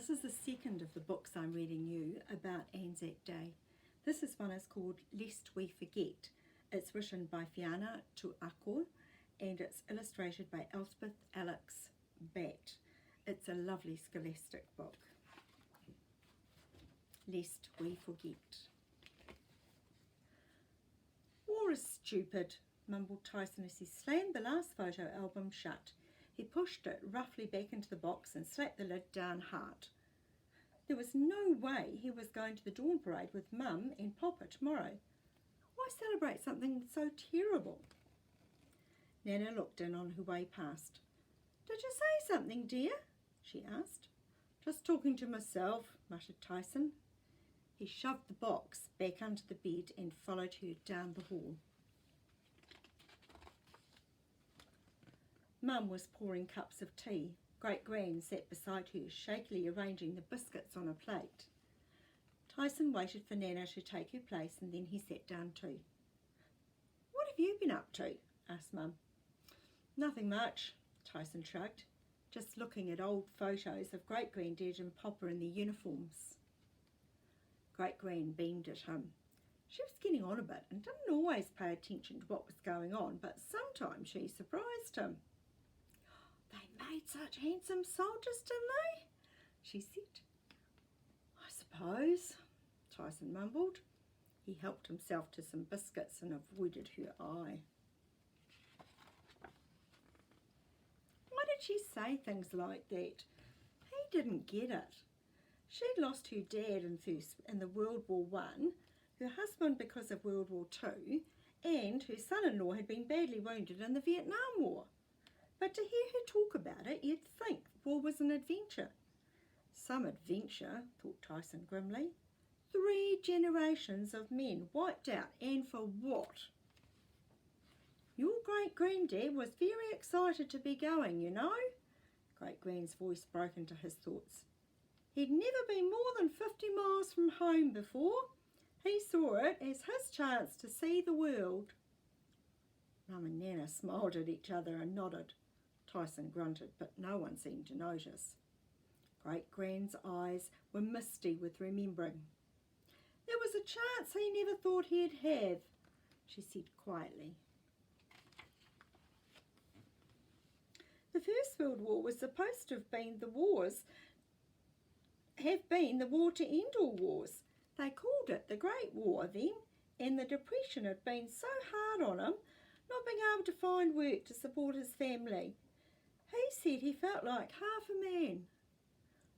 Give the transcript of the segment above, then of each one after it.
This is the second of the books I'm reading you about ANZAC Day. This is one is called Lest We Forget. It's written by Fiona Tuako and it's illustrated by Elspeth Alex Batt. It's a lovely scholastic book. Lest we forget. War is stupid, mumbled Tyson as he slammed the last photo album shut. He pushed it roughly back into the box and slapped the lid down hard. There was no way he was going to the dawn parade with Mum and Papa tomorrow. Why celebrate something so terrible? Nana looked in on her way past. Did you say something, dear? She asked. Just talking to myself, muttered Tyson. He shoved the box back under the bed and followed her down the hall. Mum was pouring cups of tea. Great Gran sat beside her, shakily arranging the biscuits on a plate. Tyson waited for Nana to take her place and then he sat down too. What have you been up to? Asked Mum. Nothing much, Tyson shrugged. Just looking at old photos of Great Granddad and Papa in their uniforms. Great Gran beamed at him. She was getting on a bit and didn't always pay attention to what was going on, but sometimes she surprised him. They made such handsome soldiers, didn't they? She said. I suppose, Tyson mumbled. He helped himself to some biscuits and avoided her eye. Why did she say things like that? He didn't get it. She'd lost her dad in the World War I, her husband because of World War II, and her son-in-law had been badly wounded in the Vietnam War. But to hear her talk about it, you'd think war was an adventure. Some adventure, thought Tyson grimly. 3 generations of men wiped out, and for what? Your great-granddad was very excited to be going, you know. Great Gran's voice broke into his thoughts. He'd never been more than 50 miles from home before. He saw it as his chance to see the world. Mum and Nana smiled at each other and nodded. Tyson grunted, but no one seemed to notice. Great Gran's eyes were misty with remembering. There was a chance he never thought he'd have, she said quietly. The First World War was supposed to have been the war to end all wars. They called it the Great War then, and the Depression had been so hard on him, not being able to find work to support his family. He said he felt like half a man.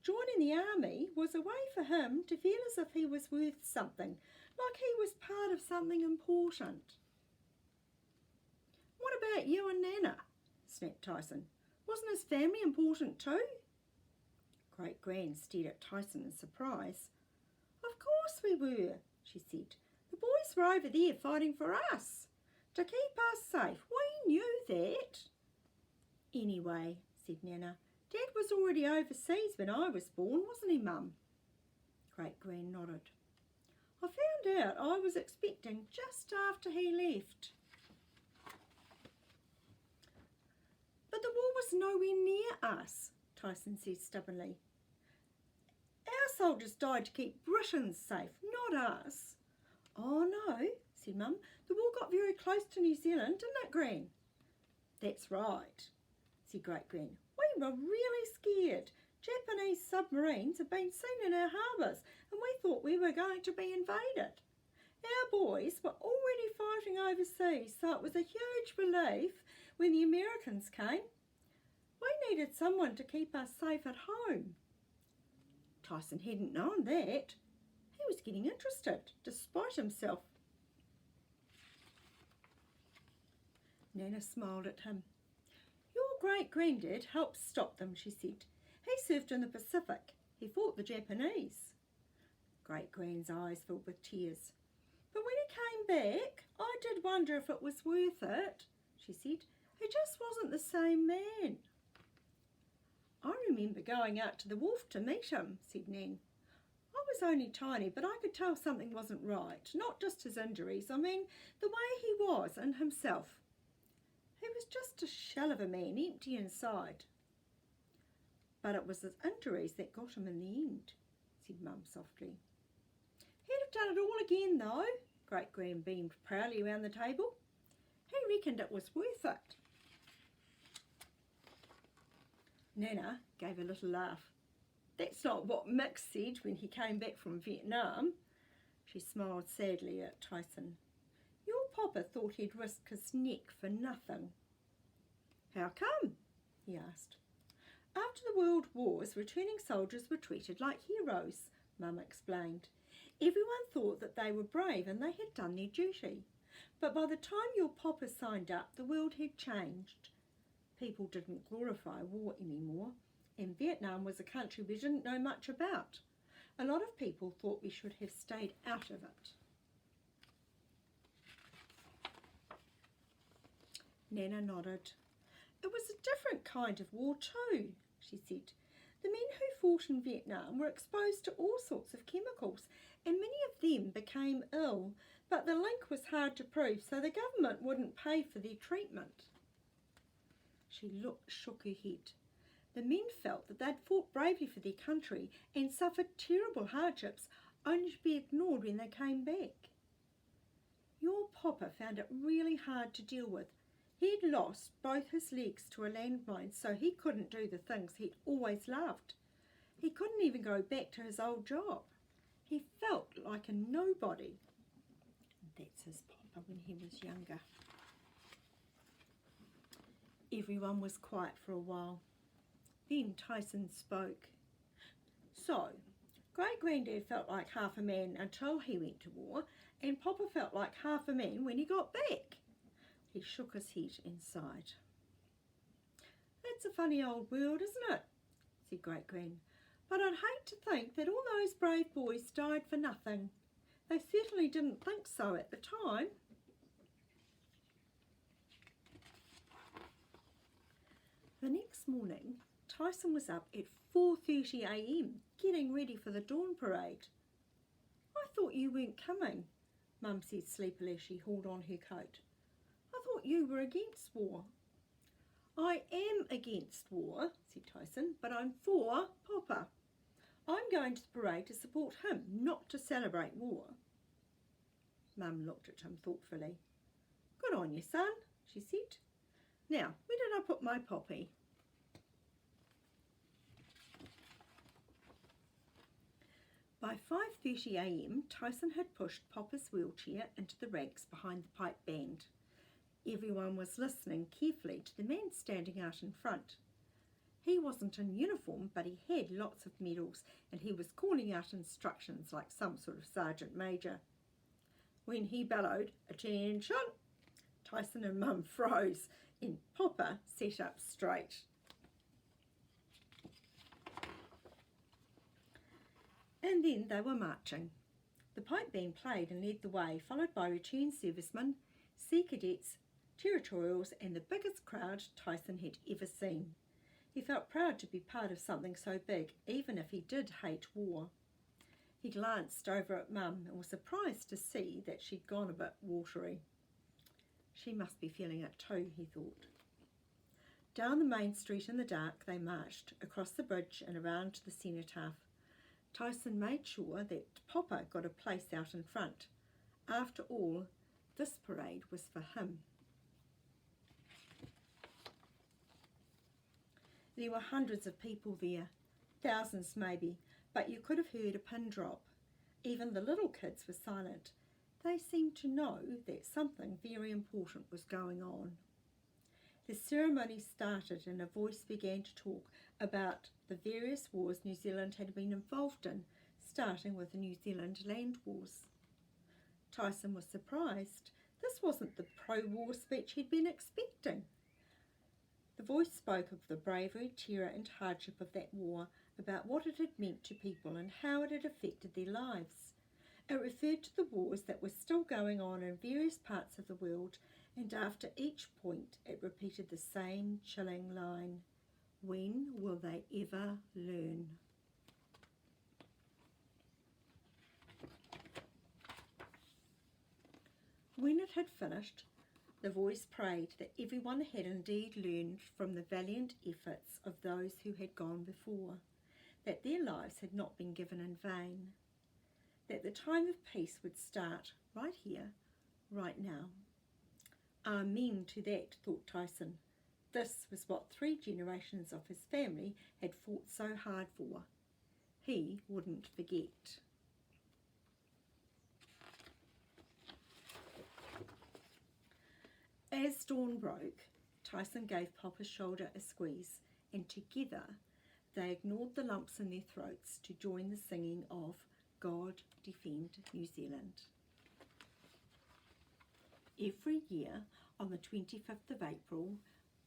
Joining the army was a way for him to feel as if he was worth something, like he was part of something important. What about you and Nana? Snapped Tyson. Wasn't his family important too? Great Gran stared at Tyson in surprise. Of course we were, she said. The boys were over there fighting for us, to keep us safe. We knew that. Anyway, said Nana, Dad was already overseas when I was born, wasn't he, Mum? Great Gran nodded. I found out I was expecting just after he left. But the war was nowhere near us, Tyson said stubbornly. Our soldiers died to keep Britons safe, not us. Oh no, said Mum. The war got very close to New Zealand, didn't it, Gran? That's right, said Great Gran. We were really scared. Japanese submarines had been seen in our harbours and we thought we were going to be invaded. Our boys were already fighting overseas, so it was a huge relief when the Americans came. We needed someone to keep us safe at home. Tyson hadn't known that. He was getting interested, despite himself. Nana smiled at him. Your great-granddad helped stop them, she said. He served in the Pacific. He fought the Japanese. Great Gran's eyes filled with tears. But when he came back, I did wonder if it was worth it, she said. He just wasn't the same man. I remember going out to the wharf to meet him, said Nan. I was only tiny, but I could tell something wasn't right. Not just his injuries, I mean the way he was and himself. He was just a shell of a man, empty inside. but it was his injuries that got him in the end, said Mum softly. He'd have done it all again, though, Great Gran beamed proudly around the table. He reckoned it was worth it. Nana gave a little laugh. That's not what Mick said when he came back from Vietnam. She smiled sadly at Tyson. Your papa thought he'd risk his neck for nothing. How come? He asked. After the World Wars, returning soldiers were treated like heroes, Mum explained. Everyone thought that they were brave and they had done their duty. But by the time your papa signed up, the world had changed. People didn't glorify war anymore, and Vietnam was a country we didn't know much about. A lot of people thought we should have stayed out of it. Nana nodded. It was a different kind of war too, she said. The men who fought in Vietnam were exposed to all sorts of chemicals, and many of them became ill, but the link was hard to prove, so the government wouldn't pay for their treatment. She shook her head. The men felt that they'd fought bravely for their country and suffered terrible hardships, only to be ignored when they came back. Your papa found it really hard to deal with. He'd lost both his legs to a landmine, so he couldn't do the things he'd always loved. He couldn't even go back to his old job. He felt like a nobody. That's his papa when he was younger. Everyone was quiet for a while. Then Tyson spoke. So, Great-Granddad felt like half a man until he went to war, and Papa felt like half a man when he got back. He shook his head and sighed. It's a funny old world, isn't it? Said Great-Gran. But I'd hate to think that all those brave boys died for nothing. They certainly didn't think so at the time. The next morning, Tyson was up at 4:30 a.m, getting ready for the dawn parade. I thought you weren't coming, Mum said sleepily as she hauled on her coat. I thought you were against war. I am against war, said Tyson, but I'm for Papa. I'm going to the parade to support him, not to celebrate war. Mum looked at him thoughtfully. Good on you, son, she said. Now, where did I put my poppy? By 5:30 a.m, Tyson had pushed Papa's wheelchair into the ranks behind the pipe band. Everyone was listening carefully to the man standing out in front. He wasn't in uniform, but he had lots of medals, and he was calling out instructions like some sort of sergeant major. When he bellowed, "Attention!" Tyson and Mum froze, and Papa sat up straight. And then they were marching. The pipe band played and led the way, followed by returned servicemen, sea cadets, territorials, and the biggest crowd Tyson had ever seen. He felt proud to be part of something so big, even if he did hate war. He glanced over at Mum and was surprised to see that she'd gone a bit watery. She must be feeling it too, he thought. Down the main street in the dark they marched, across the bridge and around to the cenotaph. Tyson made sure that Papa got a place out in front. After all, this parade was for him. There were hundreds of people there, thousands maybe, but you could have heard a pin drop. Even the little kids were silent. They seemed to know that something very important was going on. The ceremony started and a voice began to talk about the various wars New Zealand had been involved in, starting with the New Zealand land wars. Tyson was surprised. This wasn't the pro-war speech he'd been expecting. The voice spoke of the bravery, terror and hardship of that war, about what it had meant to people and how it had affected their lives. It referred to the wars that were still going on in various parts of the world, and after each point it repeated the same chilling line, "When will they ever learn?" When it had finished, The voice prayed that everyone had indeed learned from the valiant efforts of those who had gone before, that their lives had not been given in vain, that the time of peace would start right here, right now. Amen to that, thought Tyson. This was what 3 generations of his family had fought so hard for. He wouldn't forget. As dawn broke, Tyson gave Papa's shoulder a squeeze, and together they ignored the lumps in their throats to join the singing of God Defend New Zealand. Every year on the 25th of April,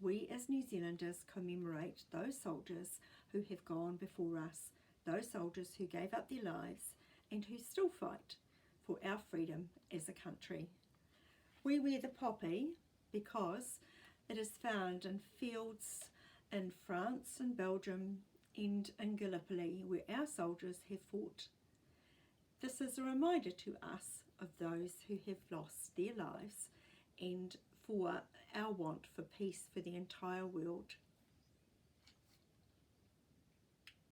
we as New Zealanders commemorate those soldiers who have gone before us, those soldiers who gave up their lives and who still fight for our freedom as a country. We wear the poppy because it is found in fields in France and Belgium and in Gallipoli, where our soldiers have fought. This is a reminder to us of those who have lost their lives and for our want for peace for the entire world.